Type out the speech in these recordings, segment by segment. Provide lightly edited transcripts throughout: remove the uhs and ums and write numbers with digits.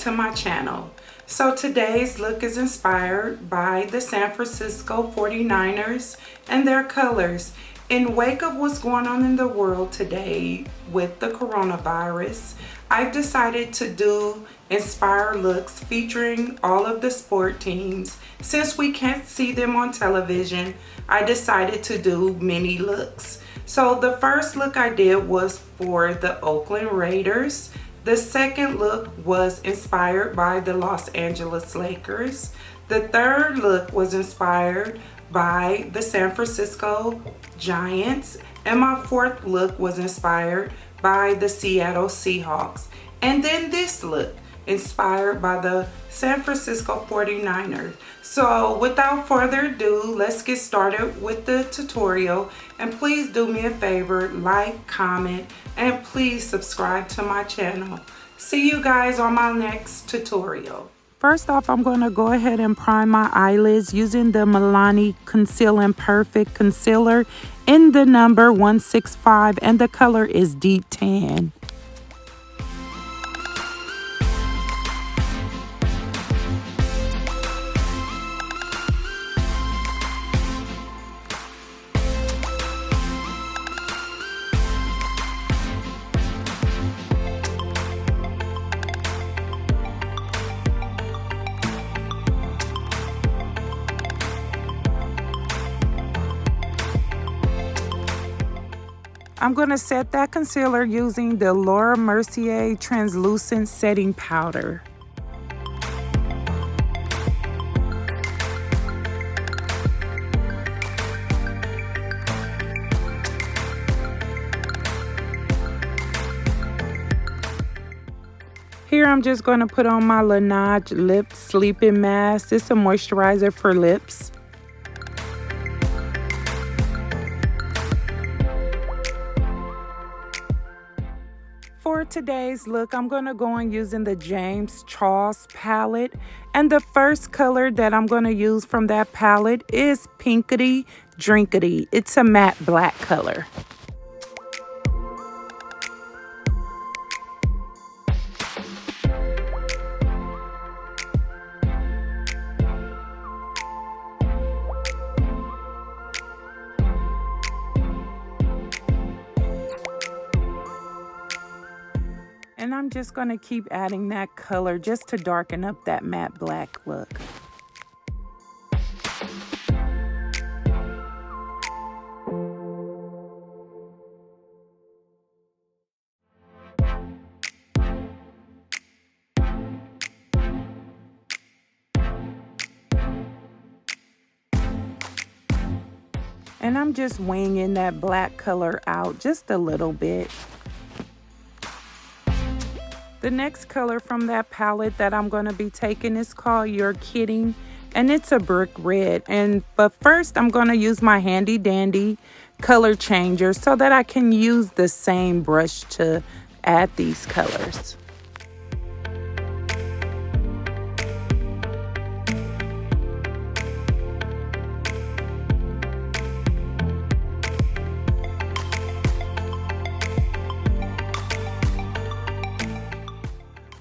to my channel. So today's look is inspired by the San Francisco 49ers and their colors. In wake of what's going on in the world today with the coronavirus, I've decided to do inspired looks featuring all of the sport teams. Since we can't see them on television, I decided to do mini looks. So the first look I did was for the Oakland Raiders. The second look was inspired by the Los Angeles Lakers. The third look was inspired by the San Francisco Giants. And my fourth look was inspired by the Seattle Seahawks. And then this look, inspired by the San Francisco 49ers. So without further ado, let's get started with the tutorial. And please do me a favor, like, comment, and please subscribe to my channel. See you guys on my next tutorial. First off, I'm going to go ahead and prime my eyelids using the Milani Conceal and Perfect Concealer in the number 165, and the color is Deep Tan. I'm going to set that concealer using the Mercier Translucent Setting Powder. Here I'm just going to put on my Laneige Lip Sleeping Mask. It's a moisturizer for lips. For today's look, I'm going to go on using the James Charles palette. And the first color that I'm going to use from that palette is PRINKADY DINKADY. It's a matte black color. And I'm just going to keep adding that color just to darken up that matte black look. And I'm just winging that black color out just a little bit. The next color from that palette that I'm going to be taking is called You're Kidding, and it's a brick red. But first I'm going to use my handy dandy color changer so that I can use the same brush to add these colors.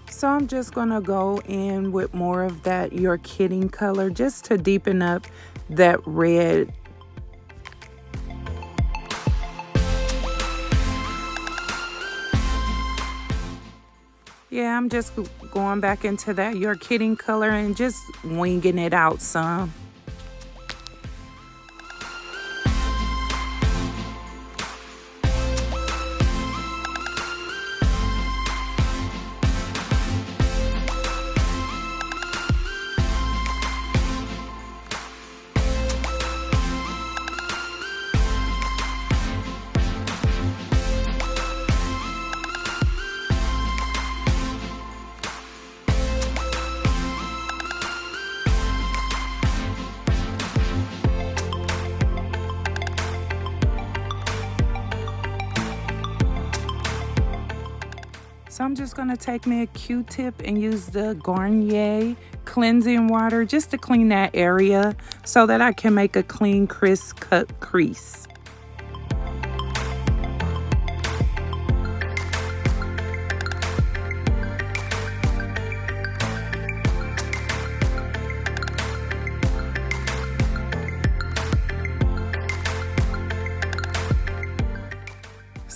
So I'm just going to go in with more of that You're Kidding color just to deepen up that red. Yeah, I'm just going back into that You're Kidding color and just winging it out some. So I'm just going to take me a Q-tip and use the Garnier cleansing water just to clean that area so that I can make a clean, crisp cut crease.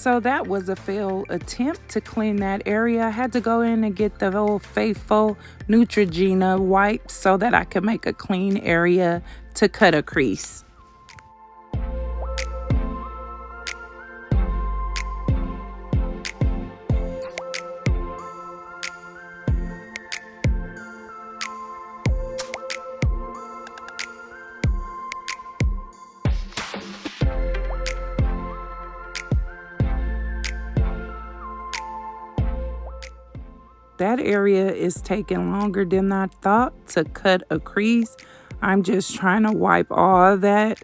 So that was a failed attempt to clean that area. I had to go in and get the old faithful Neutrogena wipe so that I could make a clean area to cut a crease. That area is taking longer than I thought to cut a crease. I'm just trying to wipe all that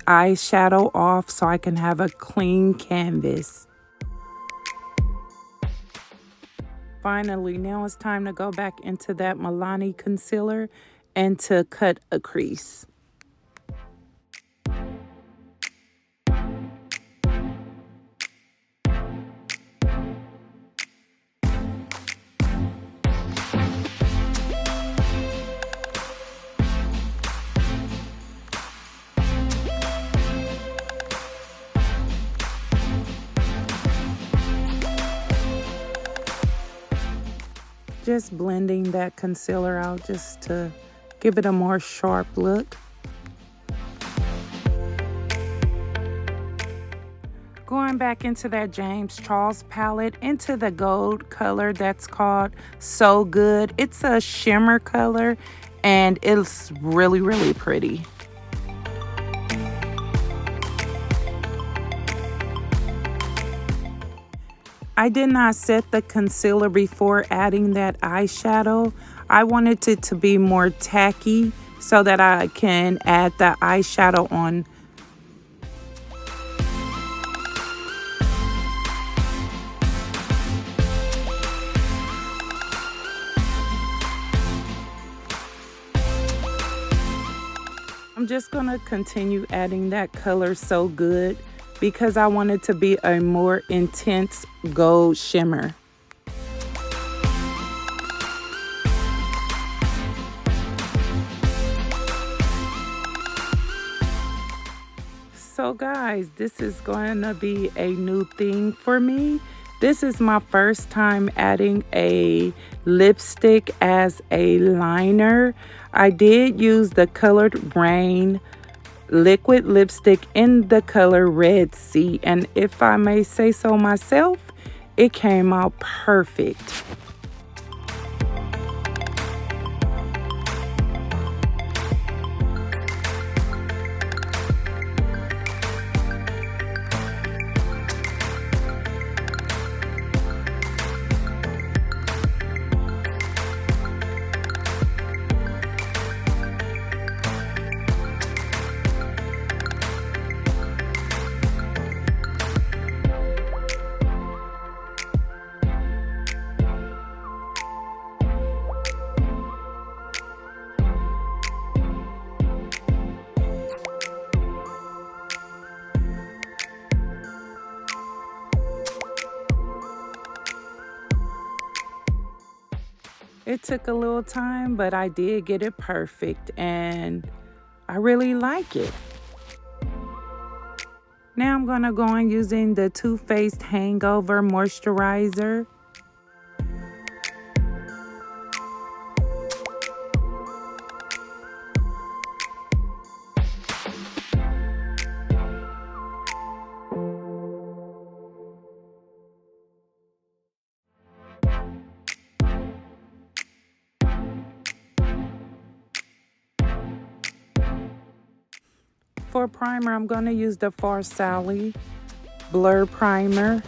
eyeshadow off so I can have a clean canvas. Finally, now it's time to go back into that Milani concealer and to cut a crease. Just blending that concealer out just to give it a more sharp look. Going back into that James Charles palette, into the gold color that's called So Good. It's a shimmer color and it's really, really pretty. I did not set the concealer before adding that eyeshadow. I wanted it to be more tacky so that I can add the eyeshadow on. I'm just gonna continue adding that color So Good because I want it to be a more intense gold shimmer. So guys, this is going to be a new thing for me. This is my first time adding a lipstick as a liner. I did use the colored Raine liquid lipstick in the color Red Sea, and if I may say so myself, it came out perfect. It took a little time, but I did get it perfect and I really like it. Now I'm gonna go on using the Too Faced Hangover Moisturizer. For primer, I'm going to use the Farsali Blur Primer.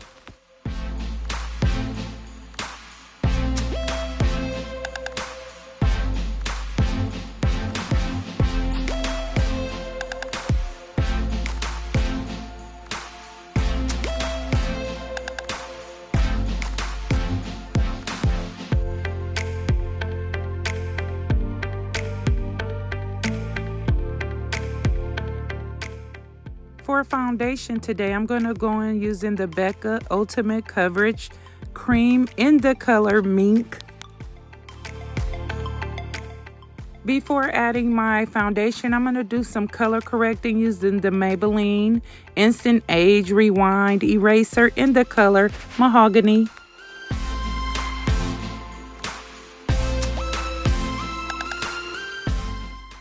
For foundation today, I'm going to go in using the Becca Ultimate Coverage Cream in the color MINK. Before adding my foundation, I'm going to do some color correcting using the Maybelline Instant Age Rewind Eraser in the color Mahogany.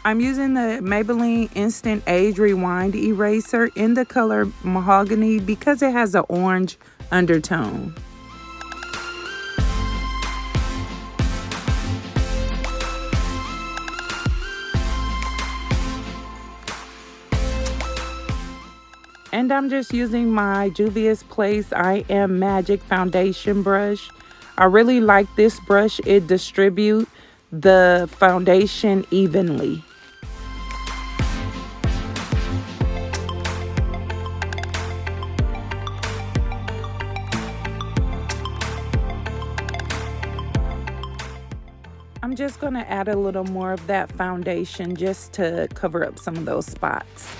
I'm using the Maybelline Instant Age Rewind Eraser in the color Mahogany because it has an orange undertone. And I'm just using my Juvia's Place I Am Magic foundation brush. I really like this brush. It distributes the foundation evenly. I'm just going to add a little more of that foundation just to cover up some of those spots.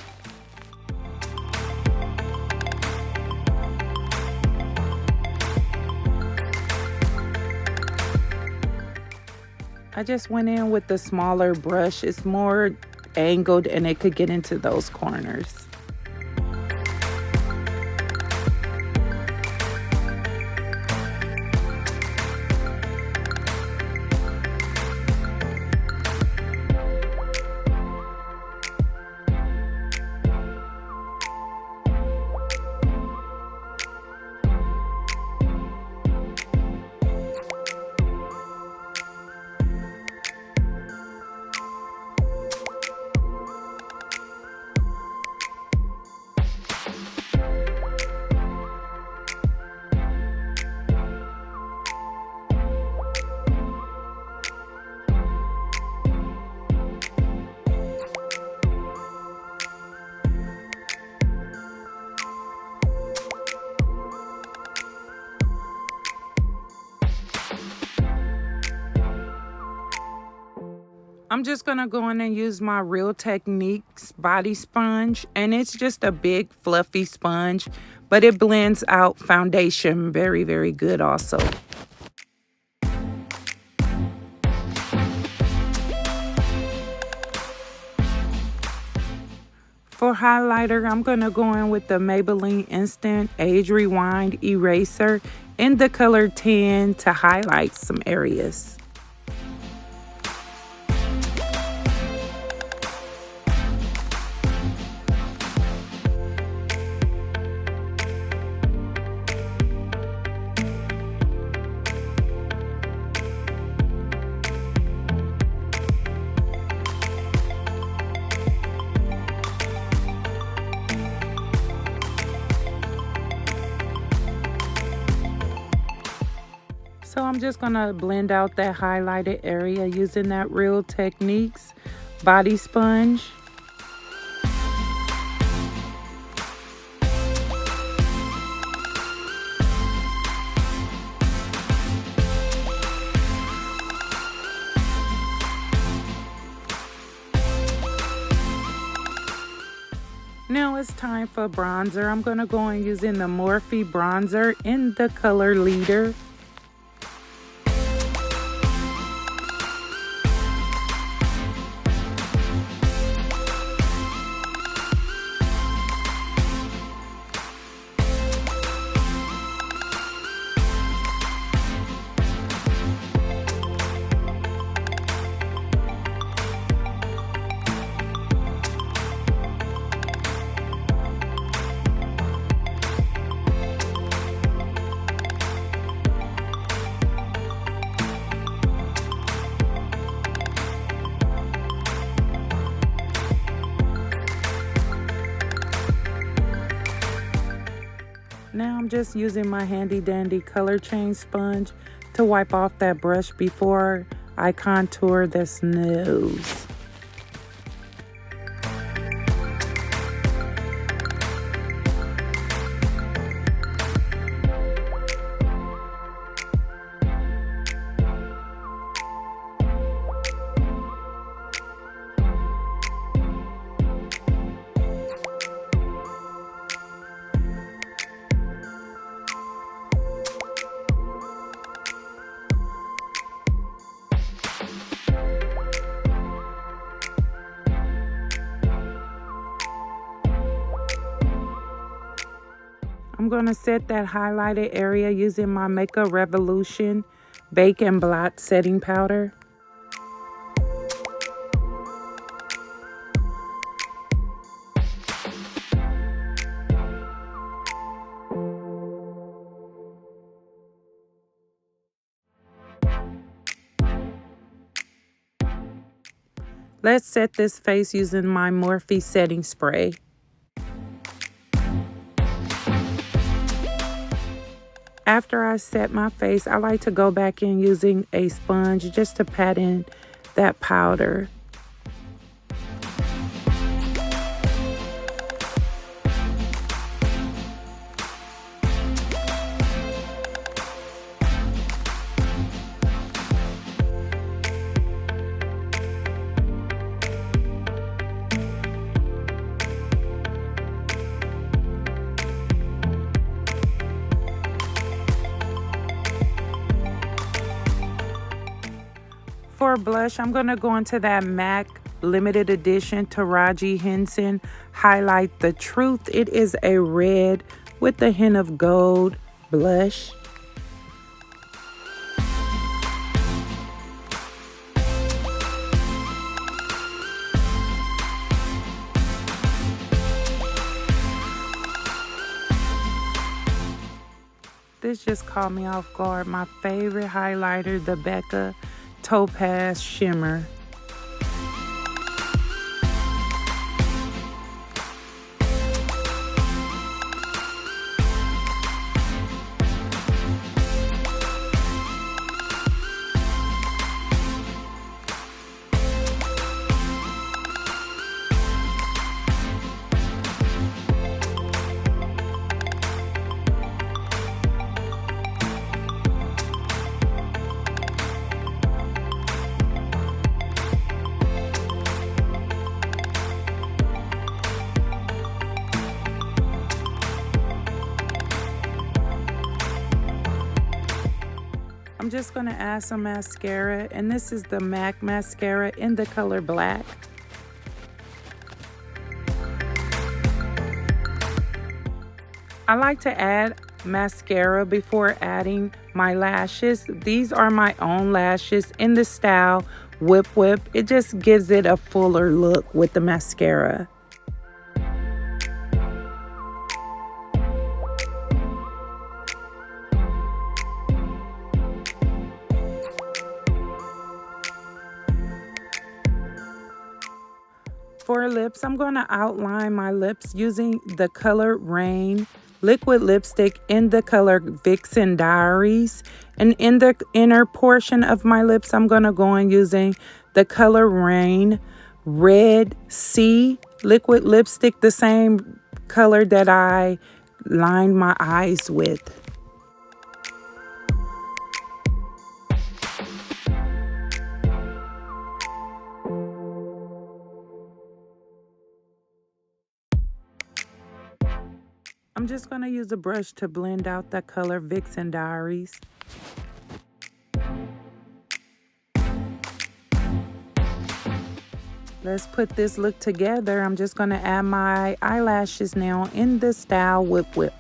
I just went in with the smaller brush. It's more angled and it could get into those corners. I'm just going to go in and use my Real Techniques body sponge, and it's just a big fluffy sponge, but it blends out foundation very, very good also. For highlighter, I'm going to go in with the Maybelline Instant Age Rewind Eraser in the color Tan to highlight some areas. So I'm just going to blend out that highlighted area using that Real Techniques body sponge. Now it's time for bronzer. I'm going to go in using the Morphe bronzer in the color Leader. Now I'm just using my handy dandy color change sponge to wipe off that brush before I contour this nose. I'm going to set that highlighted area using my Makeup Revolution Bake and Blot setting powder. Let's set this face using my Morphe setting spray. After I set my face, I like to go back in using a sponge just to pat in that powder. For blush, I'm going to go into that MAC limited edition Taraji Henson Highlight the Truth. It is a red with a hint of gold blush. This just caught me off guard. My favorite highlighter, the Becca Topaz Shimmer. I'm just going to add some mascara, and this is the MAC mascara in the color black. I like to add mascara before adding my lashes. These are my own lashes in the style Whip Whip. It just gives it a fuller look with the mascara. For lips, I'm going to outline my lips using the color Raine liquid lipstick in the color Vixen Diaries. And in the inner portion of my lips, I'm going to go in using the color Raine Red Sea liquid lipstick, the same color that I lined my eyes with. I'm just going to use a brush to blend out the color Vixen Diaries. Let's put this look together. I'm just going to add my eyelashes now in the style Whip Whip.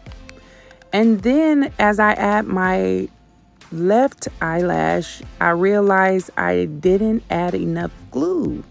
And then as I add my left eyelash, I realized I didn't add enough glue.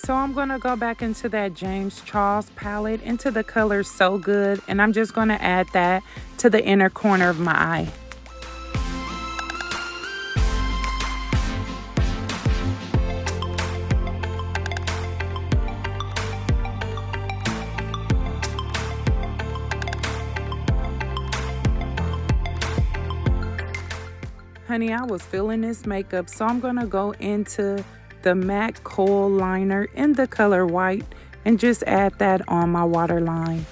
So I'm going to go back into that James Charles palette, into the color So Good, and I'm just going to add that to the inner corner of my eye. Honey, I was feeling this makeup, so I'm going to go into the MAC KOHL liner in the color white and just add that on my waterline.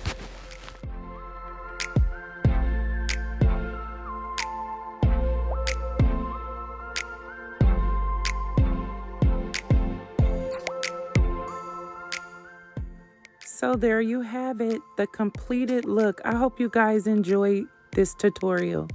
So there you have it, the completed look. I hope you guys enjoyed this tutorial.